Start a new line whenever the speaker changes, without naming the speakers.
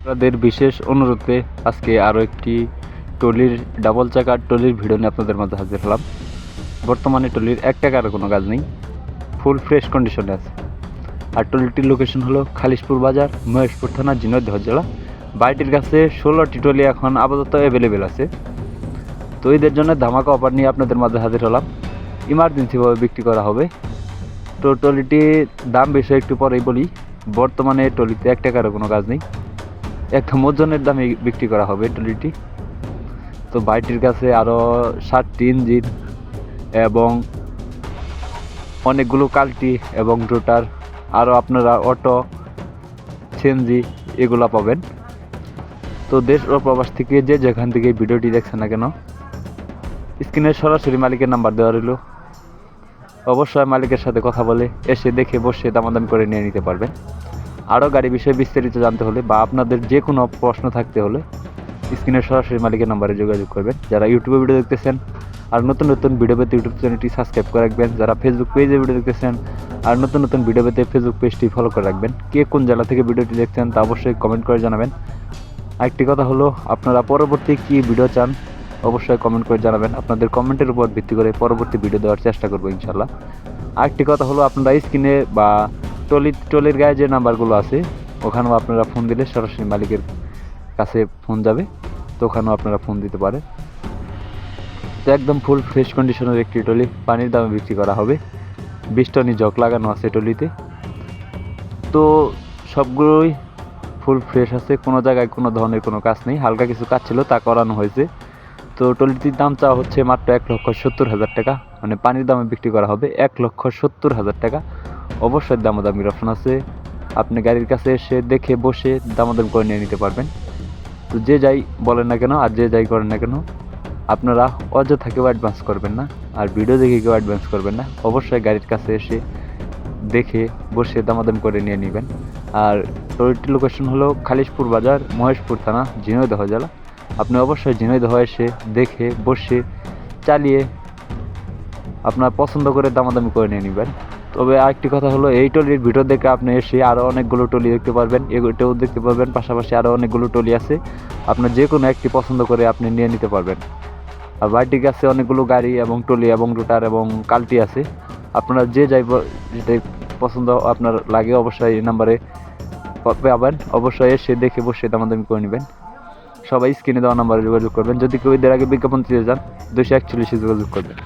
আপনাদের বিশেষ অনুরোধে আজকে আরও একটি ট্রলির ডাবল চাকার ট্রলির ভিডিও নিয়ে আপনাদের মাঝে হাজির হলাম। বর্তমানে ট্রলির এক টাকার কোনো কাজ নেই, ফুল ফ্রেশ কন্ডিশনে আছে। আর ট্রলিটির লোকেশন হলো খালিশপুর বাজার, মহেশপুর থানা, ঝিনাইদহ জেলা। বাড়িটির কাছে 16টি ট্রলি এখন আপাতত অ্যাভেলেবেল আছে। তো এদের জন্য ধামাকা অফার নিয়ে আপনাদের মাঝে হাজির হলাম। ইমার্জেন্সিভাবে বিক্রি করা হবে। তো ট্রলিটির দাম বিষয়ে একটু পরেই বলি। বর্তমানে ট্রলিতে এক টাকারও কোনো কাজ নেই, একদম ওজনের দামে বিক্রি করা হবে ট্রলিটি। তো বাইটির কাছে আরও 7টি ইঞ্জিন এবং অনেকগুলো কাল্টি এবং রোটার, আরও আপনারা অটো, সিএনজি এগুলো পাবেন। তো দেশ ও প্রবাস থেকে যে যেখান থেকে ভিডিওটি দেখছেন না কেন, স্ক্রিনে সরাসরি মালিকের নাম্বার দেওয়া রইল। অবশ্যই মালিকের সাথে কথা বলে এসে দেখে বসে দামাদামি করে নিয়ে নিতে পারবেন। আরও গাড়ি বিষয়ে বিস্তারিত জানতে হলে বা আপনাদের যে কোনো প্রশ্ন থাকতে হলে স্ক্রিনের সরাসরি মালিকের নাম্বারে যোগাযোগ করবেন। যারা ইউটিউবে ভিডিও দেখতেছেন আর নতুন নতুন ভিডিও পেতে ইউটিউব চ্যানেলটি সাবস্ক্রাইব করে রাখবেন। যারা ফেসবুক পেজে ভিডিও দেখতেছেন আর নতুন নতুন ভিডিও পেতে ফেসবুক পেজটি ফলো করে রাখবেন। কে কোন জেলা থেকে ভিডিওটি দেখছেন তা অবশ্যই কমেন্ট করে জানাবেন। আরেকটি কথা হলো, আপনারা পরবর্তী কী ভিডিও চান অবশ্যই কমেন্ট করে জানাবেন। আপনাদের কমেন্টের উপর ভিত্তি করে পরবর্তী ভিডিও দেওয়ার চেষ্টা করবো ইনশাল্লাহ। আরেকটি কথা হলো, আপনারা স্ক্রিনে বা ট্রলির গায়ে যে নাম্বারগুলো আছে ওখানেও আপনারা ফোন দিলে সরাসরি মালিকের কাছে ফোন যাবে, তো ওখানেও আপনারা ফোন দিতে পারেন। তো একদম ফুল ফ্রেশ কন্ডিশনের একটি ট্রলি পানির দামে বিক্রি করা হবে। 20 টনি জক লাগানো আছে ট্রলিতে। তো সবগুলোই ফুল ফ্রেশ আছে, কোনো জায়গায় কোনো ধরনের কোনো কাজ নেই। হালকা কিছু কাজ ছিল তা করানো হয়েছে। তো ট্রলিটির দাম চাওয়া হচ্ছে মাত্র 1,70,000 টাকা, মানে পানির দামে বিক্রি করা হবে 1,70,000 টাকা। অবশ্যই দামাদামির অপশন আছে, আপনি গাড়ির কাছে এসে দেখে বসে দামাদামি করে নিয়ে নিতে পারবেন। তো যে যাই বলেন না কেন আর যে যাই করেন না কেন, আপনারা অযথা কেউ অ্যাডভান্স করবেন না আর ভিডিও দেখে কেউ অ্যাডভান্স করবেন না। অবশ্যই গাড়ির কাছে এসে দেখে বসে দামাদামি করে নিয়ে নেবেন। আর ট্রলিটির লোকেশন হলো খালিশপুর বাজার, মহেশপুর থানা, ঝিনাইদহ জেলা। আপনি অবশ্যই ঝিনাইদহ এসে দেখে বসে চালিয়ে আপনার পছন্দ করে দামাদামি করে নিয়ে নেবেন। তবে আরেকটি কথা হলো, এই ট্রলির ভিডিও দেখে আপনি এসে আরও অনেকগুলো ট্রলি দেখতে পারবেন, এটাও দেখতে পারবেন। পাশাপাশি আরও অনেকগুলো ট্রলি আছে, আপনার যে কোনো একটি পছন্দ করে আপনি নিয়ে নিতে পারবেন। আর বাড়িটির কাছে অনেকগুলো গাড়ি এবং ট্রলি এবং রুটার এবং কাল্টি আছে। আপনারা যে যাই যেটাই পছন্দ আপনার লাগে অবশ্যই এই নাম্বারে পাবেন। অবশ্যই এসে দেখে বসে দামাদামি করে নেবেন। সবাই স্ক্রিনে দেওয়া নাম্বারে যোগাযোগ করবেন। যদি কেউ এদের আগে বিজ্ঞাপন দিতে চান 241 যোগাযোগ করবেন।